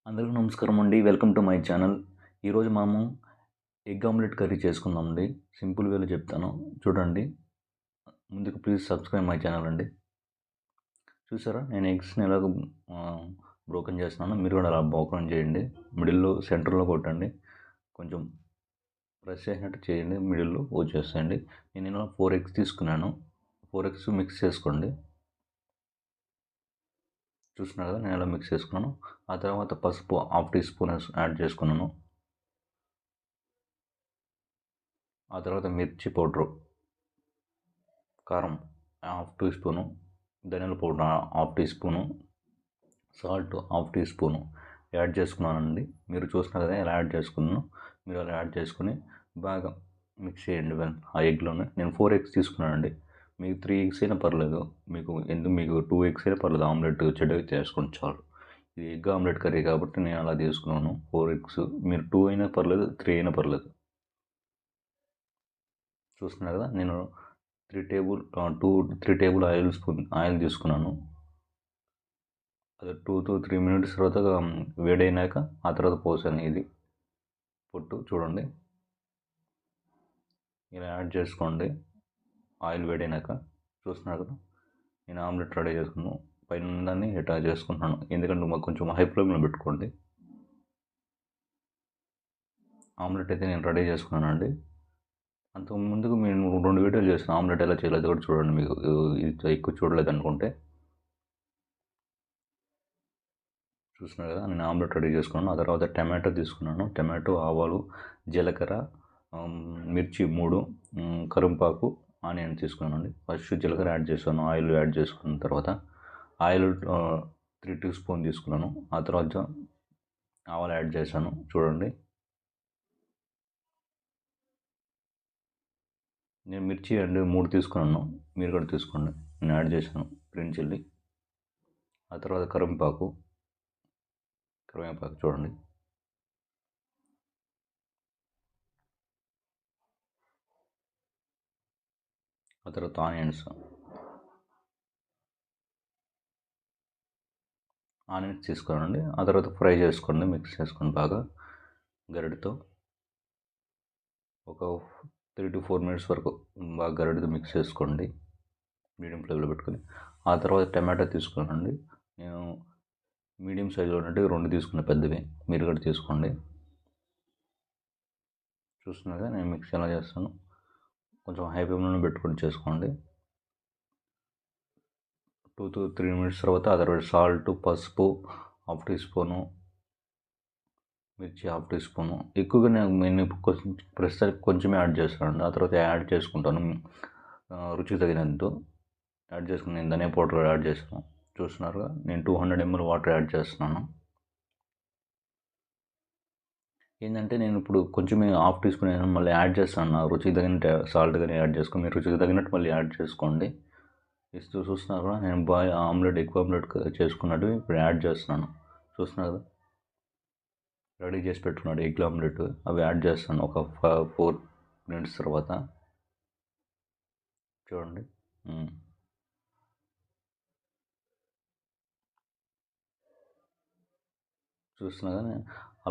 అందరికీ నమస్కారం అండి. Welcome to my channel. ఈరోజు మనము ఎగ్ ఆమ్లెట్ కర్రీ చేసుకుందామండి. సింపుల్ వేలో చెప్తాను చూడండి. ముందుకు ప్లీజ్ సబ్స్క్రైబ్ మై ఛానల్ అండి. చూసారా నేను ఎగ్స్‌ని ఎలాగ బ్రోకెన్ చేస్తున్నానో మీరు కూడా అలా బ్రోకెన్ చేయండి. మిడిల్‌లో సెంటర్‌లో కొట్టండి. కొంచెం ప్రెస్ చేసినట్టు చేయండి. మిడిల్‌లో వచ్చేస్తాయండి. నేను ఇలా 4 ఎగ్స్ తీసుకున్నాను. 4 ఎగ్స్ మిక్స్ చేసుకోండి. చూస్తున్నారు కదా నేను ఎలా మిక్స్ చేసుకున్నాను. ఆ తర్వాత పసుపు హాఫ్ టీ స్పూన్ యాడ్ చేసుకున్నాను. ఆ తర్వాత మిర్చి పౌడరు, కారం హాఫ్ టీ స్పూను, ధనియాల powder half teaspoon, salt half teaspoon add చేసుకున్నానండి. మీరు చూస్తున్నారు కదా ఎలా యాడ్ చేసుకున్నాను. మీరు అలా యాడ్ చేసుకొని బాగా మిక్స్ చేయండి ఆ ఎగ్లోనే. నేను 4 ఎగ్స్ తీసుకున్నానండి. మీకు 3 ఎగ్స్ అయినా పర్లేదు. మీకు 2 ఎగ్స్ అయినా పర్లేదు. ఆమ్లెట్ చెడ్డగా చేసుకోండి చాలు. ఇది ఎగ్ ఆమ్లెట్ కర్రీ కాబట్టి నేను అలా తీసుకున్నాను 4 ఎగ్స్. మీరు 2 అయినా పర్లేదు, 3 అయినా పర్లేదు. చూస్తున్నారు కదా నేను 3 టేబుల్ ఆయిల్ తీసుకున్నాను. అది 2 to 3 మినిట్స్ తర్వాత వేడైనాక ఆ తర్వాత పోసాను ఇది పొట్టు చూడండి. ఇలా యాడ్ చేసుకోండి ఆయిల్ వేడైనాక. చూస్తున్నారు కదా నేను ఆమ్లెట్ రెడీ చేసుకున్నాను. పైన దాన్ని ఇట్లా చేసుకుంటున్నాను. ఎందుకంటే మాకు కొంచెం హై ఫ్లేమ్లో పెట్టుకోండి. ఆమ్లెట్ అయితే నేను రెడీ చేసుకున్నానండి. అంతకు ముందుకు నేను 2 వీడియోలు చేశాను ఆమ్లెట్ ఎలా చేయాలో అది కూడా చూడండి. మీకు ఇది ఎక్కువ చూడలేదు అనుకుంటే. చూస్తున్నారు కదా నేను ఆమ్లెట్ రెడీ చేసుకున్నాను. ఆ తర్వాత టమాటో తీసుకున్నాను. టమాటో, ఆవాలు, జీలకర్ర, మిర్చి 3, కరింపాకు, ఆనియన్ తీసుకున్నానండి. ఫస్ట్ జీలకర్ర యాడ్ చేశాను. ఆయిల్ యాడ్ చేసుకున్న తర్వాత ఆయిల్ 3 టీ స్పూన్ తీసుకున్నాను. ఆ తర్వాత ఆవాలు యాడ్ చేశాను చూడండి. నేను మిర్చి 3 తీసుకున్నాను. మీరు కూడా తీసుకోండి. నేను యాడ్ చేశాను గ్రీన్ చిల్లీ. ఆ తర్వాత కరివేపాకు చూడండి. ఆ తర్వాత ఆనియన్స్ తీసుకోనండి. ఆ తర్వాత ఫ్రై చేసుకోండి. మిక్స్ చేసుకోండి బాగా గరిటెతో. ఒక 3 to 4 మినిట్స్ వరకు బాగా గరిటెతో మిక్స్ చేసుకోండి మీడియం ఫ్లేమ్లో పెట్టుకొని. ఆ తర్వాత టమాటా తీసుకోనండి. నేను మీడియం సైజులో ఉన్నట్టు 2 తీసుకున్న పెద్దవి. మీరు కూడా తీసుకోండి. చూస్తున్నారుగా నేను మిక్స్ ఎలా చేస్తాను. కొంచెం హై ఫ్లేమ్లోనే పెట్టుకొని చేసుకోండి. 2 to 3 మినిట్స్ తర్వాత ఆ తర్వాత సాల్ట్, పసుపు హాఫ్ టీ స్పూను, మిర్చి హాఫ్ టీ స్పూను. ఎక్కువగా నేను కొంచెం ప్రస్తుతానికి కొంచెమే యాడ్ చేస్తానండి. ఆ తర్వాత యాడ్ చేసుకుంటాను రుచికి తగినంత యాడ్ చేసుకుని నేను ధనియా పౌడర్ యాడ్ చేశాను. చూస్తున్నారుగా నేను 200 ml వాటర్ యాడ్ చేస్తున్నాను. ఏంటంటే నేను ఇప్పుడు కొంచెమే హాఫ్ టీ స్పూన్ మళ్ళీ యాడ్ చేస్తాను. నా రుచికి తగినట్టు సాల్ట్ కానీ యాడ్ చేసుకొని మీరు రుచికి తగినట్టు మళ్ళీ యాడ్ చేసుకోండి. చూస్తున్నారు నేను ఎగ్ ఆమ్లెట్ చేసుకున్నట్టు ఇప్పుడు యాడ్ చేస్తున్నాను. చూస్తున్నారు కదా రెడీ చేసి పెట్టుకున్నాడు ఎగ్ ఆమ్లెట్. అవి యాడ్ చేస్తాను ఒక 4 మినిట్స్ తర్వాత. చూడండి. చూస్తున్నా కానీ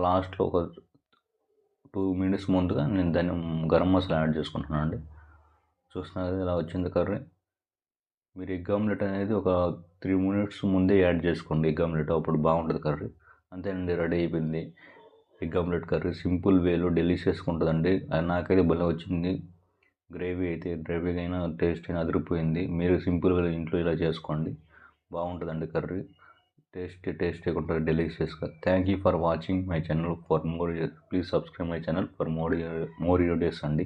లాస్ట్లో ఒక 2 మినిట్స్ ముందుగా నేను గరం మసాలా యాడ్ చేసుకుంటున్నాను అండి. చూస్తున్నా కదా ఇలా వచ్చింది కర్రీ. మీరు ఎగ్ ఆమ్లెట్ అనేది ఒక 3 మినిట్స్ ముందే యాడ్ చేసుకోండి ఎగ్ ఆమ్లెట్. అప్పుడు బాగుంటుంది కర్రీ. అంతేనండి రెడీ అయిపోయింది ఎగ్ ఆమ్లెట్ కర్రీ. సింపుల్ వేలో డెలిషియస్గా ఉంటుందండి. నాకైతే భలే వచ్చింది. గ్రేవీ అయినా టేస్ట్ అయినా అదిరిపోయింది. మీరు సింపుల్ వేలో ఇంట్లో ఇలా చేసుకోండి. బాగుంటుందండి కర్రీ. టేస్టీగా ఉంటుంది డెలిషియస్గా. Thank you for watching my channel. Please subscribe my channel for more videos అండి.